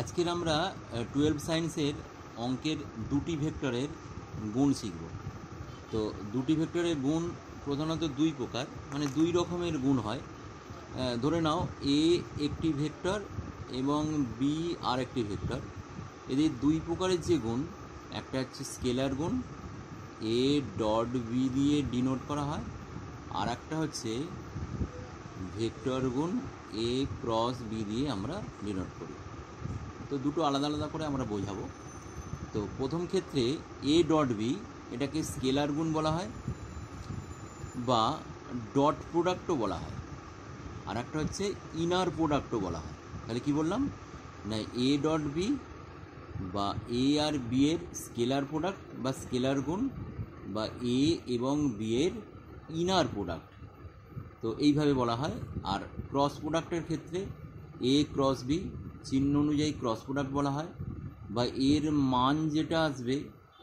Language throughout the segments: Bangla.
আজকের আমরা 12 সায়েন্সের অঙ্কের দুটি ভেক্টরের গুণ শিখব। তো দুটি ভেক্টরের গুণ প্রধানত দুই প্রকার, মানে দুই রকমের গুণ হয়। ধরে নাও এ একটি ভেক্টর এবং বি আর একটি ভেক্টর। এদের দুই প্রকারের যে গুণ, একটা হচ্ছে স্কেলার গুণ, এ ডট বি দিয়ে ডিনোট করা হয়, আর একটা হচ্ছে ভেক্টর গুণ, এ ক্রস বি দিয়ে আমরা ডিনোট করি। তো দুটো আলাদা আলাদা করে আমরা বোঝাবো। তো প্রথম ক্ষেত্রে এ ডট বি, এটাকে স্কেলার গুণ বলা হয় বা ডট প্রোডাক্টও বলা হয়, আর একটা হচ্ছে ইনার প্রোডাক্টও বলা হয়। তাহলে কি বললাম না, এ ডট বি বা এ আর বি এর স্কেলার প্রোডাক্ট বা স্কেলার গুণ, বা এ এবং বি এর ইনার প্রোডাক্ট, তো এইভাবে বলা হয়। আর ক্রস প্রোডাক্টের ক্ষেত্রে এ ক্রস বি চিহ্ন অনুযায়ী ক্রস প্রোডাক্ট বলা হয়, বা এর মান যেটা আসবে,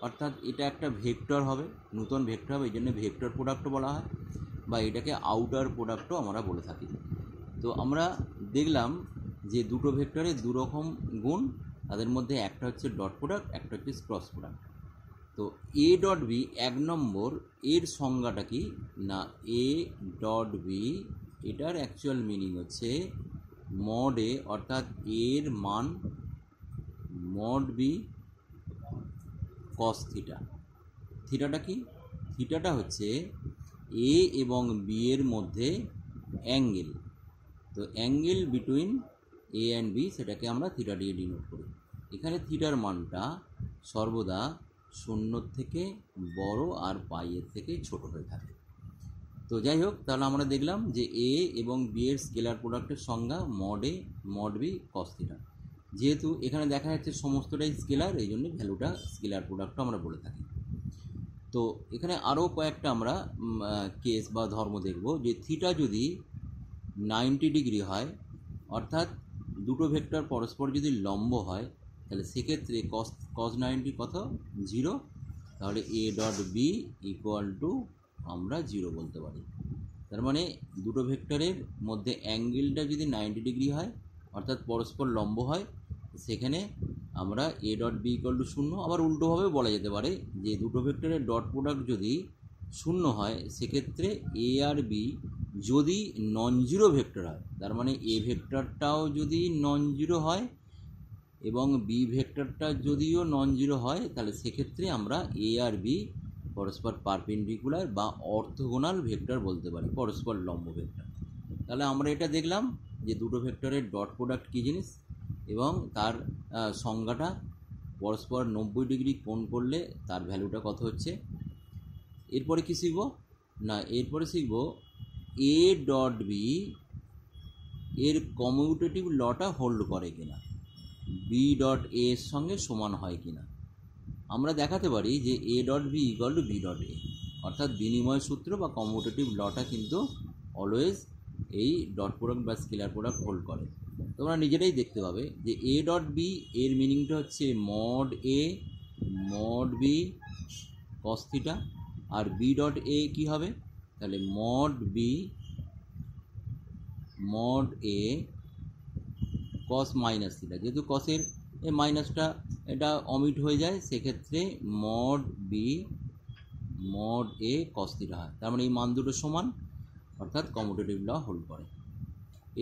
অর্থাৎ এটা একটা ভেক্টর হবে, নতুন ভেক্টর হবে, এই জন্য ভেক্টর প্রোডাক্টও বলা হয়, বা এটাকে আউটার প্রোডাক্টও আমরা বলে থাকি। তো আমরা দেখলাম যে দুটো ভেক্টরের দুরকম গুণ, তাদের মধ্যে একটা হচ্ছে ডট প্রোডাক্ট, একটা হচ্ছে ক্রস প্রোডাক্ট। তো এ ডট বি এক নম্বর, এর সংজ্ঞাটা কি না, এ ডট বি এটার অ্যাকচুয়াল মিনিং হচ্ছে মড এ, অর্থাৎ এর মান মড বি কস থিটা। থিটাটা কি? থিটাটা হচ্ছে এ এবং বি এর মধ্যে অ্যাঙ্গেল। তো angle between A and B, সেটাকে আমরা থিটা দিয়ে ডিনোট করি। এখানে থিটার মানটা সর্বদা 0 থেকে বড় আর পাইয়ের থেকে ছোট হয়ে থাকে। তো যাই হোক, তাহলে আমরা দেখলাম যে এ এবং বি এর স্কেলার প্রোডাক্টের সংজ্ঞা mod A mod B cos theta. যেহেতু এখানে দেখা যাচ্ছে সমস্তটাই স্কেলার, এই জন্য ভ্যালুটা স্কেলার প্রোডাক্টও আমরা বলে থাকি। তো এখানে আরও কয়েকটা আমরা কেস বা ধর্ম দেখব, যে থিটা যদি 90 ডিগ্রি হয়, অর্থাৎ দুটো ভেক্টর পরস্পর যদি লম্ব হয়, তাহলে সেক্ষেত্রে কস 90 কত? 0। তাহলে A dot B equal to আমরা 0 বলতে পারি। তার মানে দুটো ভেক্টরের মধ্যে অ্যাঙ্গেলটা যদি 90 ডিগ্রি হয়, অর্থাৎ পরস্পর লম্ব হয়, সেখানে আমরা A dot B equal to 0। আবার উল্টোভাবেও বলা যেতে পারে যে দুটো ভেক্টরের ডট প্রোডাক্ট যদি 0 হয়, সেক্ষেত্রে এ আর বি যদি নন জিরো ভেক্টর হয়, তার মানে এ ভেক্টরটাও যদি নন জিরো হয় এবং বি ভেক্টরটা যদিও নন জিরো হয়, তাহলে সেক্ষেত্রে আমরা এ আর বি পরস্পর পারপেন্ডিকুলার বা অর্থোগোনাল ভেক্টর বলতে পারি, পরস্পর লম্ব ভেক্টর। তাহলে আমরা এটা দেখলাম যে দুটো ভেক্টরের ডট প্রোডাক্ট কী জিনিস এবং তার সংজ্ঞাটা, পরস্পর 90 ডিগ্রি কোণ করলে তার ভ্যালুটা কত হচ্ছে। এরপরে কি শিখব না, এরপরে শিখব এ ডট বি এর কমিউটেটিভ লটা হোল্ড করে কিনা, বি ডট এ এর সঙ্গে সমান হয় কিনা। আমরা দেখাতে পারি যে A dot B equal to B dot A, অর্থাৎ বিনিময় সূত্র বা কমিউটেটিভ লটা কিন্তু অলওয়েজ এই ডট প্রোডাক্ট বা স্কেলার প্রোডাক্ট হোল্ড করে। তোমরা নিজেরাই দেখতে পাবে যে এ ডট বি এর মিনিংটা হচ্ছে mod A mod B cos theta, আর বি ডট এ কী হবে, তাহলে mod B mod A cos minus theta. যেহেতু কসের এই মাইনাসটা এটা অমিট হয়ে যায়, সেক্ষেত্রে mod B mod A cos theta হয়। তার মানে এই মান দুটো সমান, অর্থাৎ কমিউটেটিভ ল হোল্ড করে।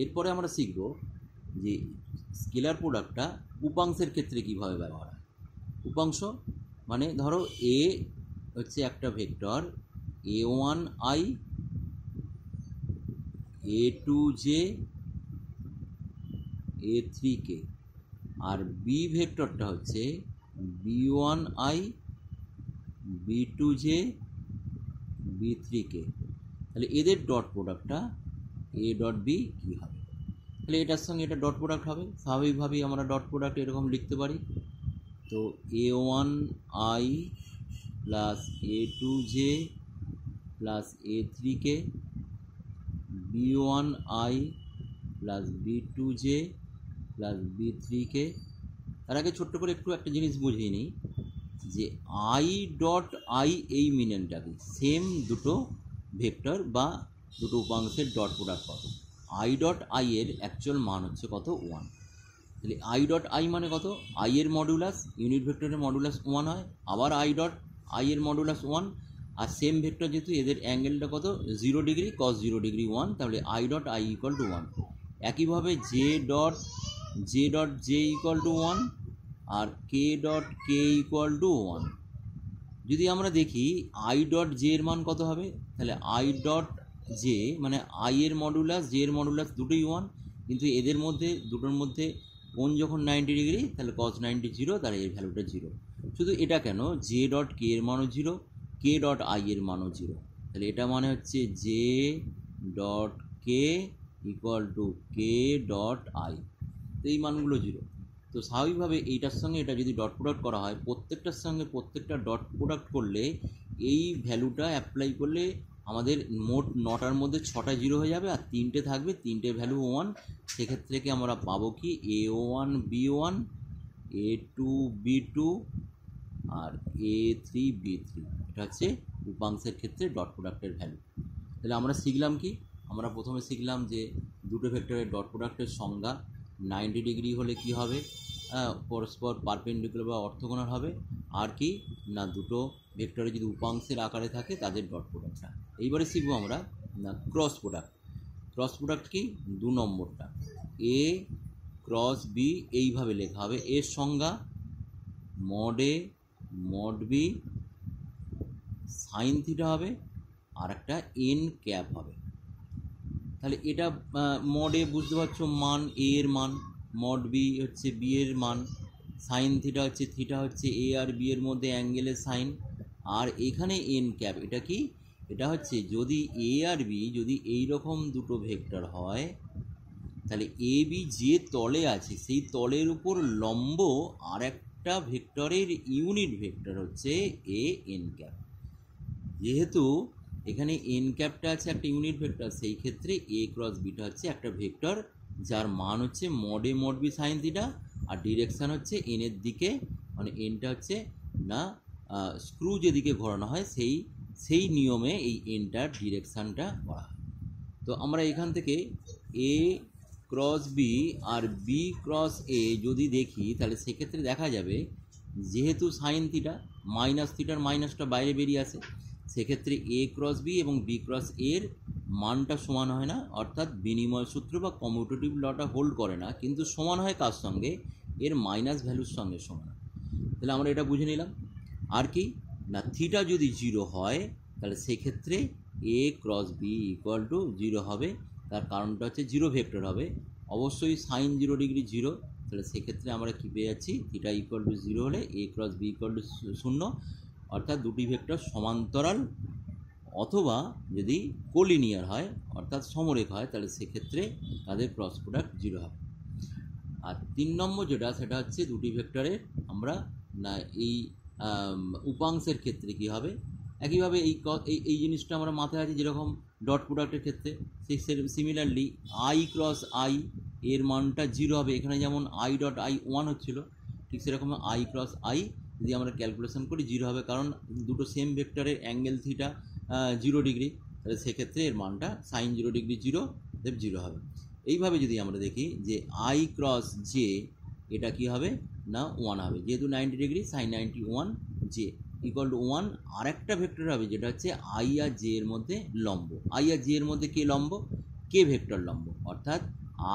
এরপরে আমরা শিখব যে স্কেলার প্রোডাক্টটা উপাংশের ক্ষেত্রে কীভাবে ব্যবহার হয়। উপাংশ মানে ধরো এ হচ্ছে একটা ভেক্টর a1i a2j a3k, আর বি ভেক্টরটা হচ্ছে b1i b2j b3k। তাহলে এদের ডট প্রোডাক্টটা এ ডট বি কী হবে, তাহলে এটার সঙ্গে এটা ডট প্রোডাক্ট হবে। স্বাভাবিকভাবেই আমরা ডট প্রোডাক্ট এরকম লিখতে পারি। তো a1i plus a2j plus a3k, b1i plus b2j plus b3k। তার আগে ছোট্ট করে একটু একটা জিনিস বুঝিয়ে নিই যে আই ডট আই এই মিনিংটা কি, সেম দুটো ভেক্টর বা দুটো উপাংশের ডট প্রোডাক্ট কত। আই ডট আই এর অ্যাকচুয়াল মান হচ্ছে কত, 1। তাহলে আই ডট আই মানে কত, আই এর মডুলাস, ইউনিট ভেক্টরের মডুলাস 1 হয়, আবার আই ডট আই এর মডুলাস 1, আর সেম ভেক্টর যেহেতু এদের অ্যাঙ্গেলটা কত 0 ডিগ্রি, কস 0 ডিগ্রি 1, তাহলে I dot I equal to 1। একইভাবে J dot J equal to 1 আর K dot K equal to 1। যদি আমরা দেখি আই ডট জে এর মান কত হবে, তাহলে আই ডট জে মানে আই এর মডুলাস জে এর মডুলাস দুটোই 1, কিন্তু এদের মধ্যে দুটোর মধ্যে কোণ যখন 90 ডিগ্রি তাহলে কস 90 0, তাহলে এর ভ্যালুটা 0। শুধু এটা কেন, জে ডট কে এর মানও 0, কে ডট আই এর মানও 0, তাহলে এটা মানে হচ্ছে J dot K equal to K dot I, তো এই মানগুলো 0। তো স্বাভাবিকভাবে এইটার সঙ্গে এটা যদি ডট প্রোডাক্ট করা হয়, প্রত্যেকটার সঙ্গে প্রত্যেকটা ডট প্রোডাক্ট করলে এই ভ্যালুটা অ্যাপ্লাই করলে আমাদের মোট 9টার মধ্যে 6টা 0 হয়ে যাবে, আর 3টে থাকবে, 3টে ভ্যালু 1। সেক্ষেত্রে কি আমরা পাবো কি A1 B1, A2 B2 আর A3 B3, এটা হচ্ছে উপাংশের ক্ষেত্রে ডট প্রোডাক্টের ভ্যালু। তাহলে আমরা শিখলাম কি, আমরা প্রথমে শিখলাম যে দুটো ভেক্টরের ডট প্রোডাক্টের সংজ্ঞা, 90 ডিগ্রি হলে কি হবে, পরস্পর পারপেন্ডিকুলার বা অর্থগোনাল হবে, আর কি না দুটো ভেক্টরে যদি উপাংশের আকারে থাকে তাদের ডট প্রোডাক্টটা। এইবারে শিখবো আমরা না ক্রস প্রোডাক্ট। ক্রস প্রোডাক্ট কি, 2 নম্বরটা এ ক্রস বি এইভাবে লেখা হবে, এর সংজ্ঞা mod A mod B sine theta হবে, আর একটা এন ক্যাপ হবে। তাহলে এটা মড এ বুঝতে পারছো মান এ এর মান, মড বি হচ্ছে বি এর মান, সাইন থিটা হচ্ছে এ আর বি এর মধ্যে অ্যাঙ্গেলের সাইন, আর এখানে এন ক্যাপ এটা কি, এটা হচ্ছে যদি এ আর বি যদি এই রকম দুটো ভেক্টর হয়, তাহলে এ বি যে তলে আছে সেই তলের উপর লম্ব আর একটা ভেক্টরের ইউনিট ভেক্টর হচ্ছে এ এন ক্যাপ। যেহেতু এখানে এন ক্যাপটা আছে একটা ইউনিট ভেক্টর, সেই ক্ষেত্রে এ ক্রস বিটা হচ্ছে একটা ভেক্টর যার মান হচ্ছে mod A mod B sine theta, আর ডিরেকশান হচ্ছে এনের দিকে, মানে এনটা হচ্ছে না স্ক্রু যেদিকে ঘোরানো হয় সেই নিয়মে এই এনটার ডিরেকশানটা করা হয়। তো আমরা এখান থেকে এ ক্রস বি আর বি ক্রস এ যদি দেখি, তাহলে সেক্ষেত্রে দেখা যাবে যেহেতু সাইন থিটা মাইনাস থিটার মাইনাসটা বাইরে বেরিয়ে আসে, সেক্ষেত্রে এ ক্রস বি এবং বি ক্রস এর মানটা সমান হয় না, অর্থাৎ বিনিময় সূত্র বা কমিউটেটিভ লটা হোল্ড করে না, কিন্তু সমান হয় কার সঙ্গে, এর মাইনাস ভ্যালুর সঙ্গে সমান। তাহলে আমরা এটা বুঝে নিলাম। আর কি না থিটা যদি 0 হয় তাহলে সেক্ষেত্রে এ ক্রস বি ইকুয়াল টু 0 হবে, তার কারণটা হচ্ছে 0 ভেক্টর হবে, অবশ্যই সাইন 0 ডিগ্রি 0, তাহলে সেক্ষেত্রে আমরা কী পেয়ে যাচ্ছি, থিটা ইকুয়াল টু 0 হলে এ ক্রস বি ইকুয়াল টু 0, অর্থাৎ দুটি ভেক্টর সমান্তরাল অথবা যদি কোলিনিয়ার হয় অর্থাৎ সমরেখ হয়, তাহলে সেক্ষেত্রে তাদের ক্রস প্রোডাক্ট 0 হবে। আর 3 নম্বর যেটা সেটা হচ্ছে দুটি ভেক্টরের আমরা না এই উপাংশের ক্ষেত্রে কী হবে, একইভাবে এই জিনিসটা আমরা মাথায় আছে যেরকম ডট প্রোডাক্টের ক্ষেত্রে, সেই সিমিলারলি আই ক্রস আই এর মানটা 0 হবে, এখানে যেমন আই ডট আই 1 হচ্ছিল, ঠিক সেরকম আই ক্রস আই যদি আমরা ক্যালকুলেশন করি 0 হবে, কারণ দুটো সেম ভেক্টরের অ্যাঙ্গেল থিটা 0 ডিগ্রি, তাহলে সেক্ষেত্রে এর মানটা সাইন 0 ডিগ্রি 0 হবে। এইভাবে যদি আমরা দেখি যে আই ক্রস জে এটা কি হবে না 1 হবে, যেহেতু 90 degree sine 91 J equal to 1, আর একটা ভেক্টর হবে যেটা হচ্ছে আই আর জে এর মধ্যে লম্ব, আই আর জে এর মধ্যে কে লম্ব, কে ভেক্টর লম্ব, অর্থাৎ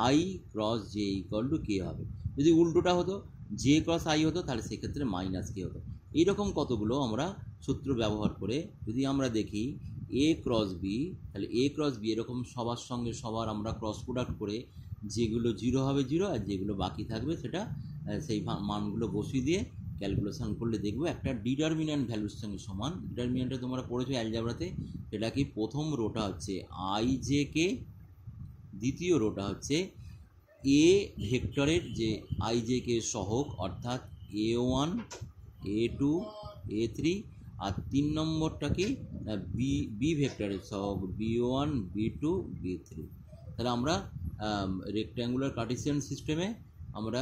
I cross J equal to K হবে। যদি উল্টোটা হতো জে ক্রস আই হতো তাহলে সেক্ষেত্রে মাইনাস কে হতো। এইরকম কতগুলো আমরা সূত্র ব্যবহার করে যদি আমরা দেখি এ ক্রস বি, তাহলে এ ক্রস বি এরকম সবার সঙ্গে সবার আমরা ক্রস প্রোডাক্ট করে যেগুলো 0 হবে 0, আর যেগুলো বাকি থাকবে সেটা সেই মানগুলো বসিয়ে দিয়ে ক্যালকুলেশন করলে দেখবো একটা ডিটারমিন্যান্ট ভ্যালুর সঙ্গে সমান। ডিটারমিন্যান্টটা তোমরা পড়েছো অ্যালজাবরাতে, সেটা কি প্রথম রোটা হচ্ছে আই জে কে, দ্বিতীয় রোটা হচ্ছে এ ভেক্টরের যে আই জে কে সহগ অর্থাৎ A1 A2 A3, আর 3 নম্বরটা কি বি ভেক্টরের সহগ B1 B2 B3। তাহলে আমরা রেক্ট্যাঙ্গুলার কার্টেসিয়ান সিস্টেমে আমরা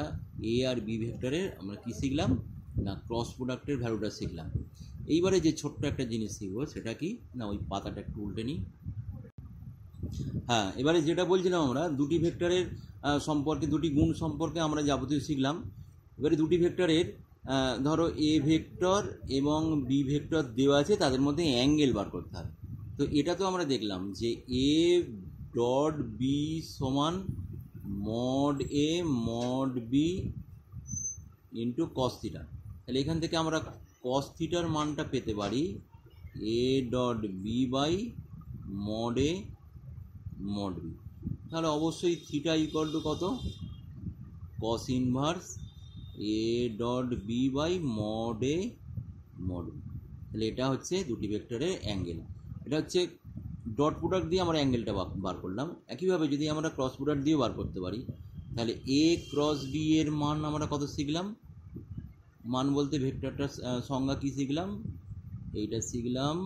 এ আর বি ভেক্টরের আমরা কী শিখলাম না ক্রস প্রোডাক্টের ভ্যালুটা শিখলাম। এইবারে যে ছোট্ট একটা জিনিস শিখবো সেটা কি না ওই পাতাটা একটু উল্টে নিই। হ্যাঁ, এবারে যেটা বলছিলাম আমরা দুটি ভেক্টরের সম্পর্কে, দুটি গুণ সম্পর্কে আমরা যাবতীয় শিখলাম। এবারে দুটি ভেক্টরের ধরো এ ভেক্টর এবং বি ভেক্টর দেওয়া আছে, তাদের মধ্যে অ্যাঙ্গেল বার করতে হবে। তো এটা তো আমরা দেখলাম যে এ ডট বি সমান mod A mod B into cos theta. তাহলে এখান থেকে আমরা কস থিটার মানটা পেতে পারি A dot B by mod A mod B. তাহলে অবশ্যই থিটা ইকুয়াল টু কত, cos inverse A dot B by mod A mod B. তাহলে এটা হচ্ছে দুটি ভেক্টরের অ্যাঙ্গেল। এটা হচ্ছে ডট প্রোডাক্ট দিয়ে আমরা অ্যাঙ্গেলটা বার করলাম। একইভাবে যদি আমরা ক্রস প্রোডাক্ট দিয়েও বার করতে পারি, তাহলে এ ক্রস বি এর মান আমরা কত শিখলাম, মান বলতে ভেক্টরটার সংজ্ঞা কী শিখলাম, এইটা শিখলাম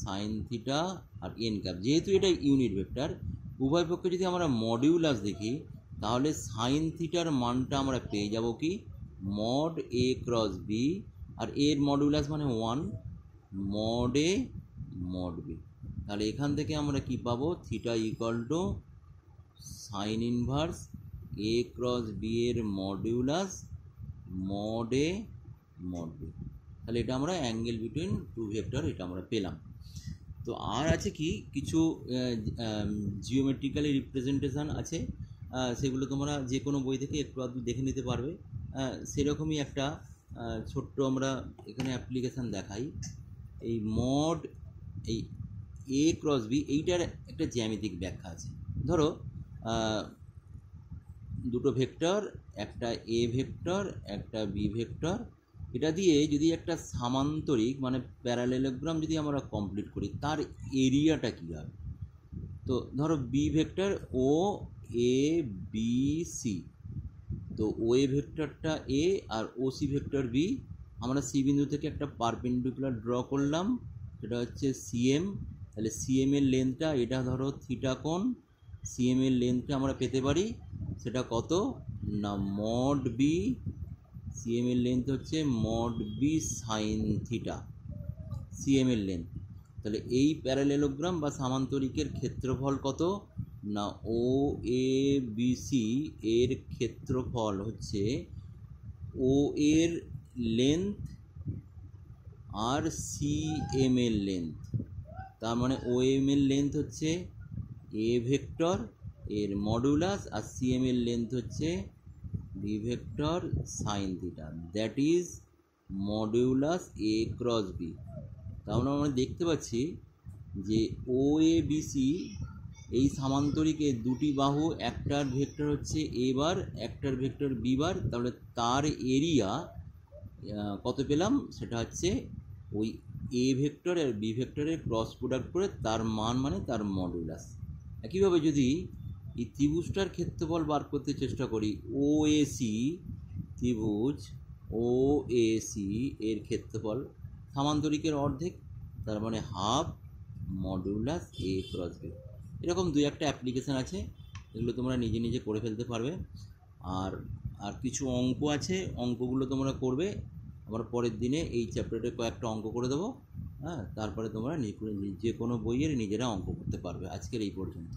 সাইন থিটা আর এন ক্যাপ। যেহেতু এটা ইউনিট ভেক্টর, উভয় পক্ষে যদি আমরা মডিউলাস দেখি, তাহলে সাইন থিটার মানটা আমরা পেয়ে যাব কি মড এ ক্রস বি, আর এর মডিউলাস মানে 1 মড এ মড বি। তাহলে এখান থেকে আমরা কি পাবো, theta equal to sine inverse A cross B এর modulus mod A mod B. তাহলে এটা আমরা অ্যাঙ্গেল বিটুইন টু ভেক্টর এটা আমরা পেলাম। তো আর আছে কি কিছু জিওমেট্রিক্যালি রিপ্রেজেন্টেশন আছে, সেগুলো তোমরা যে কোনো বই থেকে একটু আধটু দেখে নিতে পারবে। সেরকমই একটা ছোট্ট আমরা এখানে অ্যাপ্লিকেশান দেখাই। এই মড এই এ ক্রস বি, এইটার একটা জ্যামিতিক ব্যাখ্যা আছে। ধরো দুটো ভেক্টর, একটা এ ভেক্টর একটা বি ভেক্টর, এটা দিয়ে যদি একটা সামান্তরিক মানে প্যারালেলোগ্রাম যদি আমরা কমপ্লিট করি, তার এরিয়াটা কী হবে। তো ধরো B vector O A B C, তো ও এ ভেক্টরটা এ আর ও সি ভেক্টর বি। আমরা সি বিন্দু থেকে একটা পারপেন্ডিকুলার ড্র করলাম, সেটা হচ্ছে সিএম। তাহলে সিএম এর লেন্থটা, এটা ধরো থিটা কোণ, সিএম এর লেন্থটা আমরা পেতে পারি, সেটা কত না মড বি, সিএম এর লেন্থ হচ্ছে mod B sine theta, CM এর লেন্থ। তাহলে এই প্যারালেলোগ্রাম বা সামান্তরিকের ক্ষেত্রফল কত না ও এ বি সি এর ক্ষেত্রফল হচ্ছে ও এর লেন্থ আর সি এম এর লেন্থ। তার মানে ও এম এর লেন্থ হচ্ছে এ ভেক্টর এর মডুলাস, আর সি এম এর লেন্থ হচ্ছে B vector sine theta, that is modulus A cross B. তাহলে আমরা দেখতে পাচ্ছি যে ও এ বি সি এই সামান্তরিকে দুটি বাহু, একটার ভেক্টর হচ্ছে এ বার, একটার ভেক্টর বি বার। তাহলে তার এরিয়া কত পেলাম, সেটা হচ্ছে ওই এ ভেক্টর আর বি ভেক্টরের ক্রস প্রোডাক্ট করে তার মান মানে তার মডুলাস। একইভাবে যদি এই ত্রিভুজটার ক্ষেত্রফল বার করতে চেষ্টা করি, ও এ সি ত্রিভুজ ও এ সি এর ক্ষেত্রফল সামান্তরিকের অর্ধেক, তার মানে half modulus A cross B. এরকম দুই একটা অ্যাপ্লিকেশান আছে, এগুলো তোমরা নিজে নিজে করে ফেলতে পারবে। আর আর কিছু অঙ্ক আছে, অঙ্কগুলো তোমরা করবে। আবার পরের দিনে এই চ্যাপ্টারে কয়েকটা অঙ্ক করে দেবো, তারপরে তোমরা যে কোনো বইয়ের নিজেরা অঙ্ক করতে পারবে। আজকের এই পর্যন্ত।